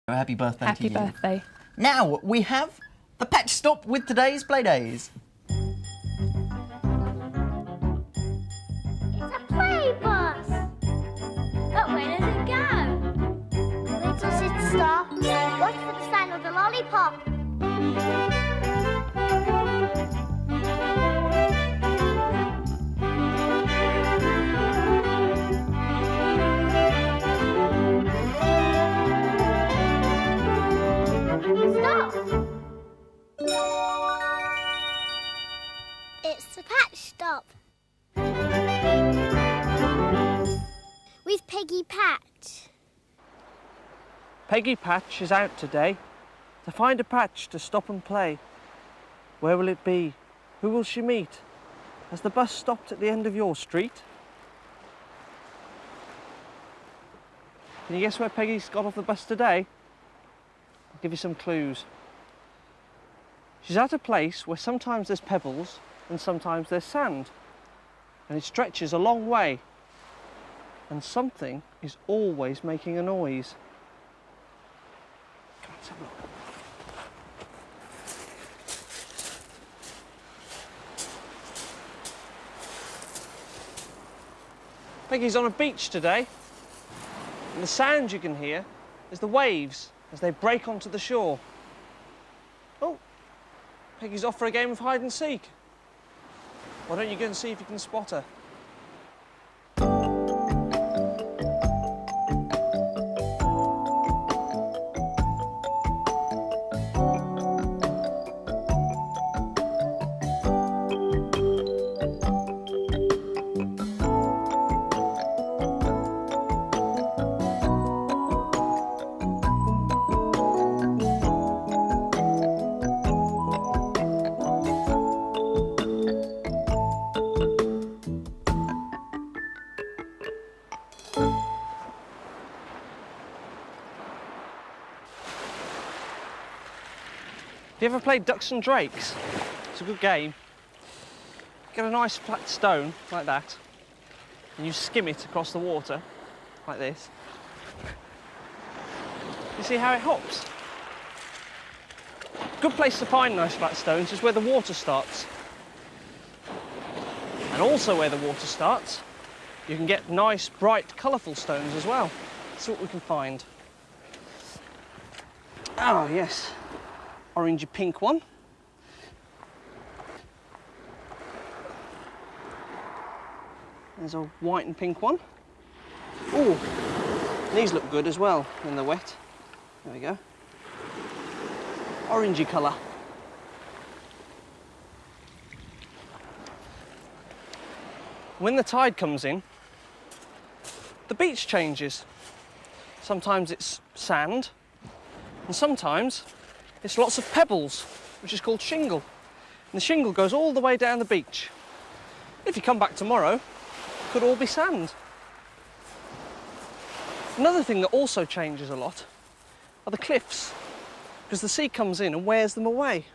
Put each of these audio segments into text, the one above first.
Happy birthday to you. Happy birthday. Now we have the patch stop with today's Playdays. It's a play bus. But where does it go? Where does it stop? Watch for the sign of the lollipop. Stop! It's the patch stop. With Peggy Patch. Peggy Patch is out today to find a patch to stop and play. Where will it be? Who will she meet? Has the bus stopped at the end of your street? Can you guess where Peggy's got off the bus today? I'll give you some clues. She's at a place where sometimes there's pebbles and sometimes there's sand, and it stretches a long way, and something is always making a noise. Come on, let's have a look. Peggy's on a beach today, and the sound you can hear is the waves as they break onto the shore. Oh, Peggy's off for a game of hide and seek. Why don't you go and see if you can spot her? Have you ever played Ducks and Drakes? It's a good game. Get a nice flat stone like that, and you skim it across the water, like this. You see how it hops? Good place to find nice flat stones is where the water starts. And also where the water starts, you can get nice, bright, colourful stones as well. Let's see what we can find. Oh, yes. Orangey pink one. There's a white and pink one. Oh, these look good as well when they're wet. There we go. Orangey colour. When the tide comes in, the beach changes. Sometimes it's sand, and sometimes it's lots of pebbles, which is called shingle. And the shingle goes all the way down the beach. If you come back tomorrow, it could all be sand. Another thing that also changes a lot are the cliffs, because the sea comes in and wears them away.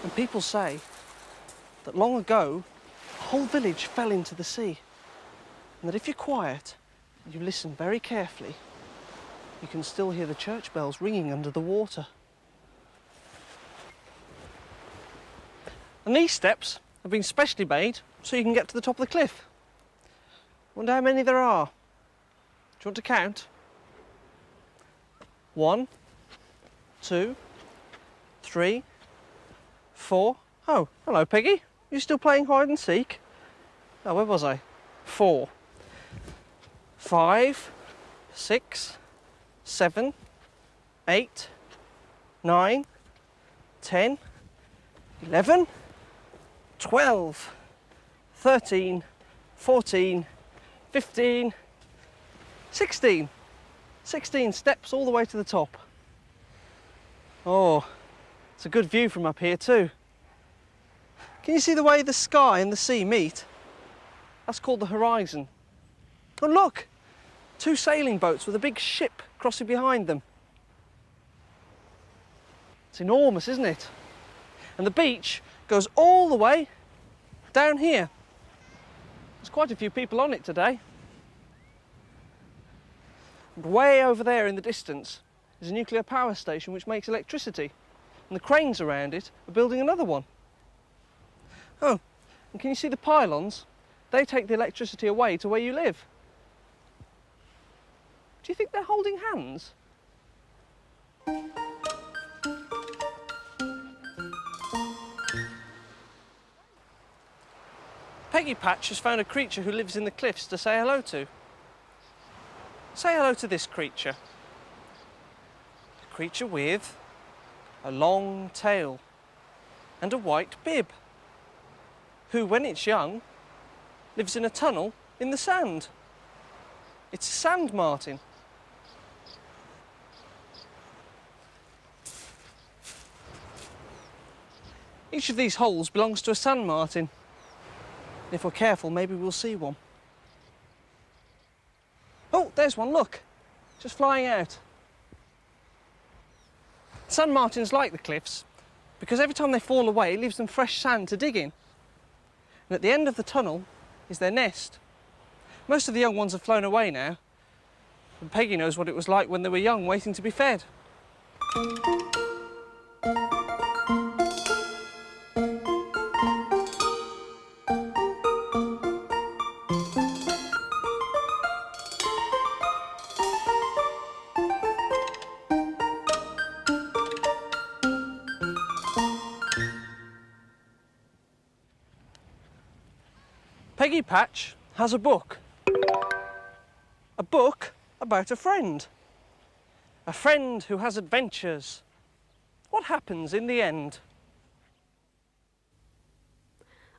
And people say that long ago, a whole village fell into the sea, and that if you're quiet and you listen very carefully, you can still hear the church bells ringing under the water. And these steps have been specially made so you can get to the top of the cliff. Wonder how many there are. Do you want to count? 1, 2, 3, 4. Oh, hello, Peggy. You still playing hide and seek? Oh, where was I? 4, 5, 6, 7, 8, 9, 10, 11, 12, 13, 14, 15, 16. 16 steps all the way to the top. Oh, it's a good view from up here too. Can you see the way the sky and the sea meet? That's called the horizon. Oh, look! 2 sailing boats with a big ship crossing behind them. It's enormous, isn't it? And the beach goes all the way down here. There's quite a few people on it today. And way over there in the distance is a nuclear power station which makes electricity. And the cranes around it are building another one. Oh, and can you see the pylons? They take the electricity away to where you live. Do you think they're holding hands? Peggy Patch has found a creature who lives in the cliffs to say hello to. Say hello to this creature. A creature with a long tail and a white bib, who, when it's young, lives in a tunnel in the sand. It's a sand martin. Each of these holes belongs to a sand martin. If we're careful, maybe we'll see one. Oh, there's one, look. Just flying out. Sand martins like the cliffs because every time they fall away, it leaves them fresh sand to dig in. And at the end of the tunnel is their nest. Most of the young ones have flown away now. And Peggy knows what it was like when they were young, waiting to be fed. Peggy Patch has a book. A book about a friend. A friend who has adventures. What happens in the end?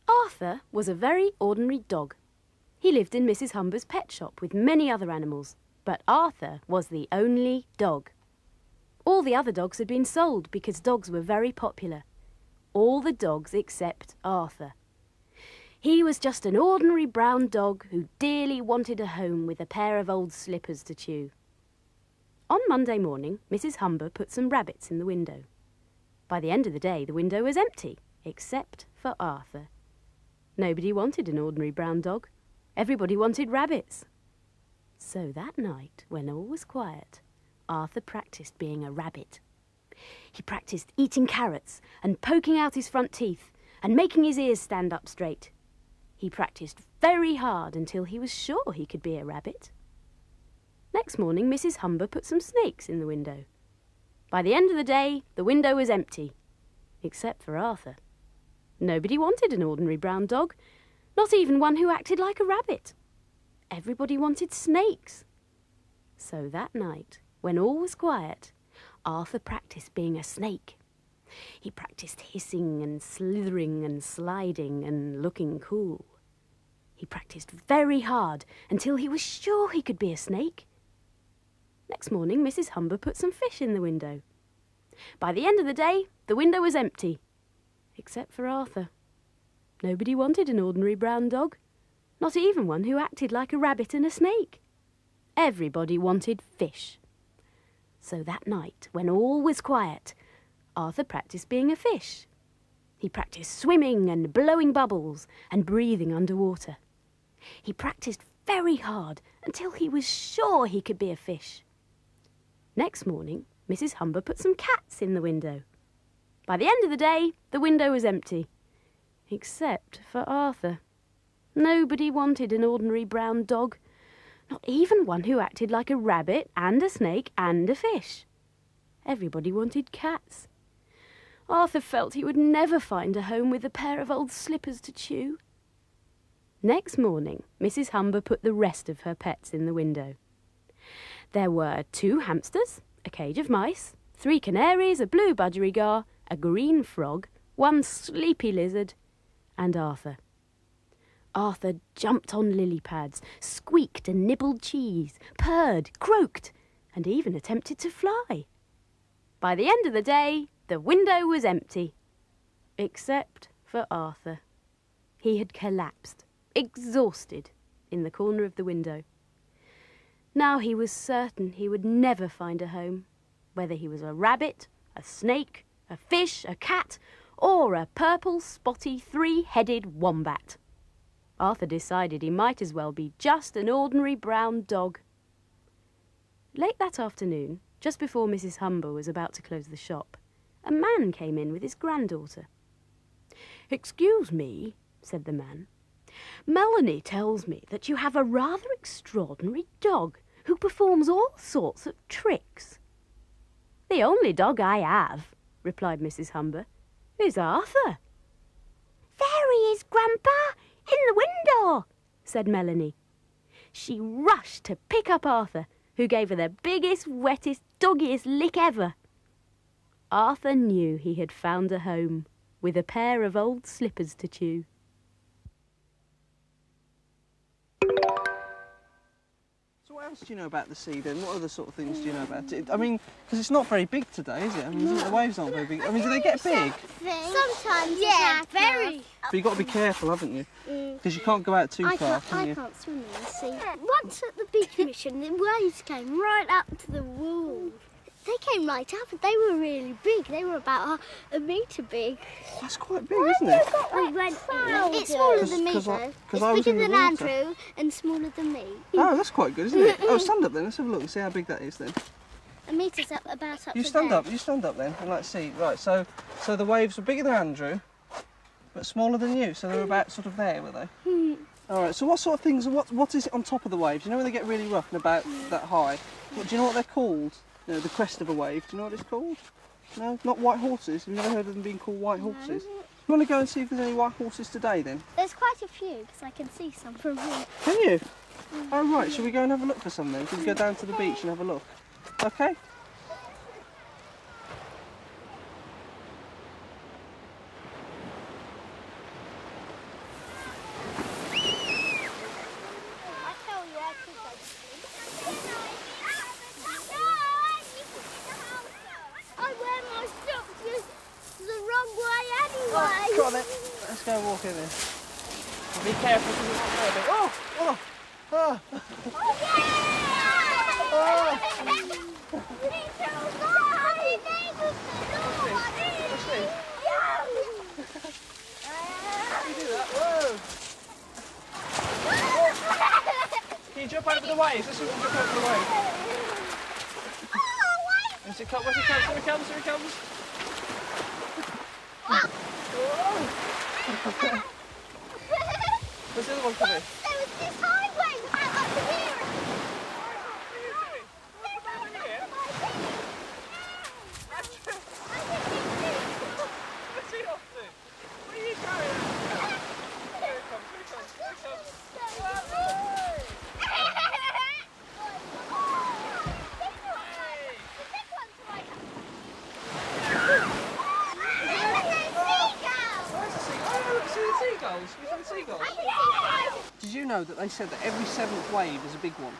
Arthur was a very ordinary dog. He lived in Mrs. Humber's pet shop with many other animals, but Arthur was the only dog. All the other dogs had been sold because dogs were very popular. All the dogs except Arthur. He was just an ordinary brown dog who dearly wanted a home with a pair of old slippers to chew. On Monday morning, Mrs. Humber put some rabbits in the window. By the end of the day, the window was empty, except for Arthur. Nobody wanted an ordinary brown dog. Everybody wanted rabbits. So that night, when all was quiet, Arthur practised being a rabbit. He practised eating carrots and poking out his front teeth and making his ears stand up straight. He practised very hard until he was sure he could be a rabbit. Next morning, Mrs. Humber put some snakes in the window. By the end of the day, the window was empty, except for Arthur. Nobody wanted an ordinary brown dog, not even one who acted like a rabbit. Everybody wanted snakes. So that night, when all was quiet, Arthur practised being a snake. He practised hissing and slithering and sliding and looking cool. He practised very hard until he was sure he could be a snake. Next morning, Mrs. Humber put some fish in the window. By the end of the day, the window was empty, except for Arthur. Nobody wanted an ordinary brown dog, not even one who acted like a rabbit and a snake. Everybody wanted fish. So that night, when all was quiet, Arthur practised being a fish. He practised swimming and blowing bubbles and breathing underwater. He practised very hard until he was sure he could be a fish. Next morning, Mrs. Humber put some cats in the window. By the end of the day, the window was empty, except for Arthur. Nobody wanted an ordinary brown dog, not even one who acted like a rabbit and a snake and a fish. Everybody wanted cats. Arthur felt he would never find a home with a pair of old slippers to chew. Next morning, Mrs. Humber put the rest of her pets in the window. There were 2 hamsters, a cage of mice, 3 canaries, a blue budgerigar, a green frog, 1 sleepy lizard, and Arthur. Arthur jumped on lily pads, squeaked and nibbled cheese, purred, croaked, and even attempted to fly. By the end of the day, the window was empty, except for Arthur. He had collapsed, exhausted, in the corner of the window. Now he was certain he would never find a home, whether he was a rabbit, a snake, a fish, a cat, or a purple, spotty, 3-headed wombat. Arthur decided he might as well be just an ordinary brown dog. Late that afternoon, just before Mrs. Humber was about to close the shop, a man came in with his granddaughter. "Excuse me," said the man. "Melanie tells me that you have a rather extraordinary dog who performs all sorts of tricks." "The only dog I have," replied Mrs. Humber, "is Arthur." "There he is, Grandpa, in the window," said Melanie. She rushed to pick up Arthur, who gave her the biggest, wettest, doggiest lick ever. Arthur knew he had found a home, with a pair of old slippers to chew. So what else do you know about the sea then? What other sort of things do you know about it? I mean, because it's not very big today, is it? I mean, the waves aren't very big. I mean, do they get big? Sometimes, Yeah, very. But you've got to be careful, haven't you? Because you can't go out too far, can you? I can't swim in the sea. Once at the beach mission, the waves came right up to the wall. They came right up, and they were really big. They were about a metre big. That's quite big, isn't it? We went. It's smaller than me, 'Cause I- though. 'cause It's I was bigger in the than water. Andrew and smaller than me. Oh, that's quite good, isn't it? Oh, stand up then. Let's have a look and see how big that is then. A metre's up about up You to stand there. up. You stand up then, and let's see. Right. So the waves were bigger than Andrew, but smaller than you. So they were about sort of there, were they? All right. So what sort of things? What is it on top of the waves? You know when they get really rough and about that high? Do you know what they're called? You know, the crest of a wave. Do you know what it's called? No, not white horses. You've never heard of them being called white horses. You want to go and see if there's any white horses today then? There's quite a few, because I can see some from here. Can you? Oh right. Shall we go and have a look for some then? Shall we go down to the beach and have a look? Okay. I wear my socks the wrong way anyway. Oh, come on then. Let's go walk in there. Be careful because it's not very big. Oh! Oh! Oh! Oh! What's this? You do that? Whoa! Can you jump over the waves? Let's see if we can jump over the waves. Where's it come? Where's it come? Here it comes, here it comes. Where's the other one coming? There was this highway right up here. Where's he off to? Where are you going? Here it comes, here it comes, here it comes. Seagulls. You see the seagulls? Did you know that they said that every 7th wave is a big one?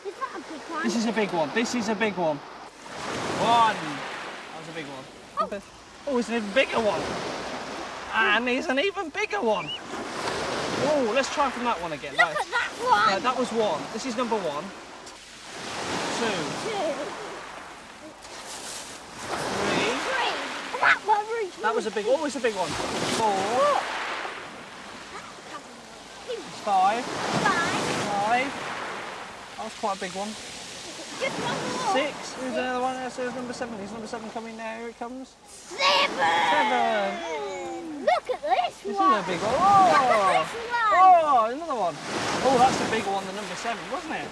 Is that a big one? This is a big one. This is a big one. One. That was a big one. Oh, it's an even bigger one. And there's an even bigger one. Oh, let's try from that one again. Look at that one. Yeah, that was one. This is number 1. 2. That one was That was a big, always a big one. 4. 5. 5. That was quite a big one. just one more. 6. Who's another one? There's number 7. Is number 7 coming now? Here it comes. 7. 7. Look at this This one. is a big one. Look Oh! at this one. Oh, another one. Oh, that's a bigger one than number 7, wasn't it?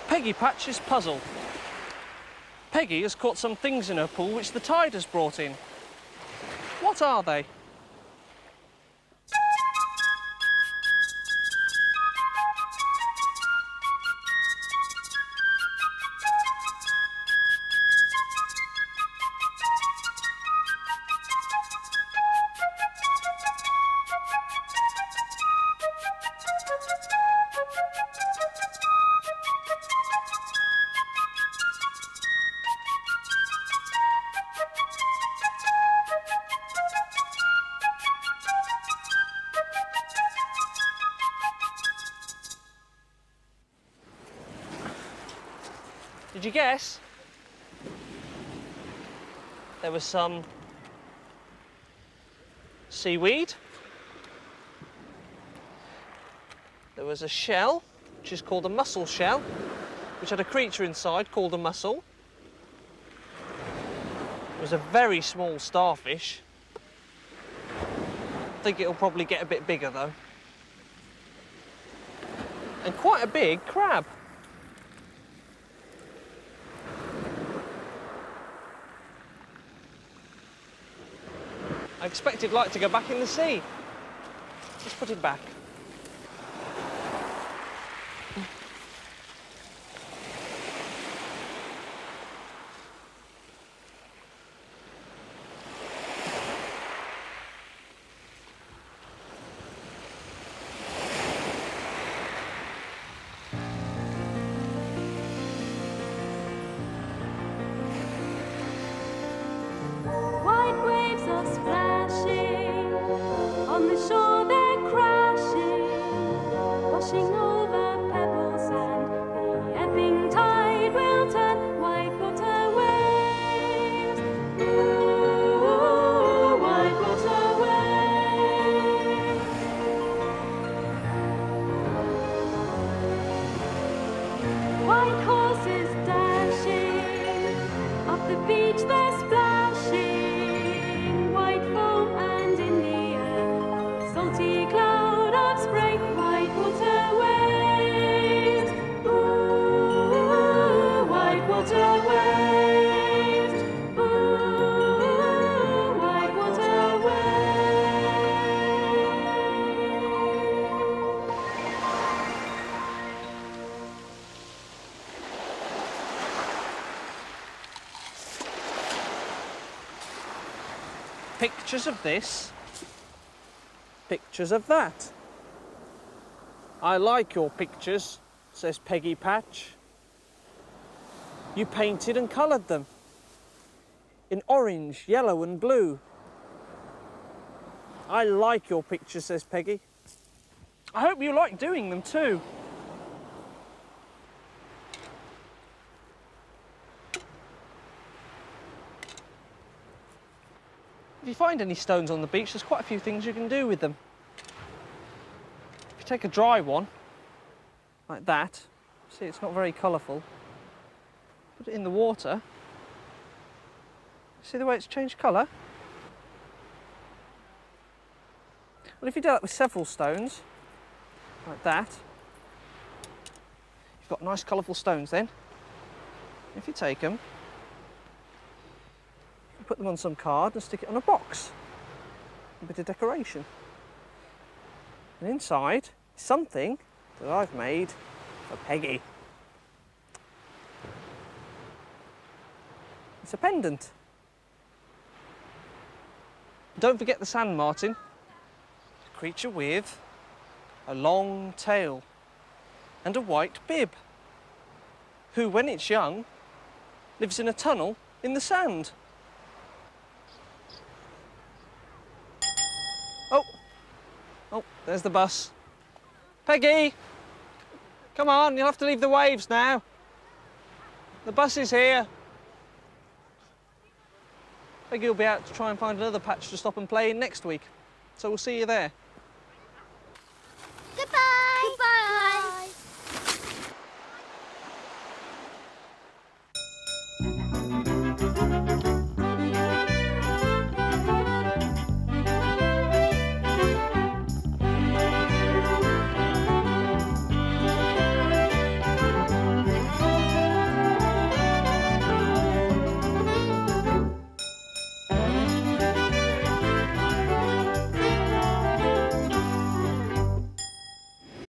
Peggy Patch's puzzle. Peggy has caught some things in her pool which the tide has brought in. What are they? Did you guess? There was some seaweed. there was a shell, which is called a mussel shell, which had a creature inside called a mussel. It was a very small starfish. I think it'll probably get a bit bigger, though. And quite a big crab. I expect it'd like to go back in the sea. Let's put it back. White waves are splashing on the shore, they're crashing, washing over pebbles, and the ebbing tide will turn white water waves. Ooh, white water waves. White horses dashing up the beach, they're splashing, white foam and in the air, salty cloud of spray, white water waves. Ooh, white water waves. Ooh, white water waves. Pictures of this, pictures of that. I like your pictures, says Peggy Patch. You painted and coloured them in orange, yellow and blue. I like your pictures, says Peggy. I hope you like doing them too. If you find any stones on the beach, there's quite a few things you can do with them. If you take a dry one, like that, see it's not very colourful, put it in the water, see the way it's changed colour? Well, if you do that with several stones, like that, you've got nice colourful stones then. If you take them, put them on some card and stick it on a box. A bit of decoration. And inside is something that I've made for Peggy. It's a pendant. Don't forget the sand martin. A creature with a long tail and a white bib, who, when it's young, lives in a tunnel in the sand. Oh, there's the bus. Peggy! Come on, you'll have to leave the waves now. The bus is here. Peggy will be out to try and find another patch to stop and play in next week. So we'll see you there. Goodbye. Goodbye.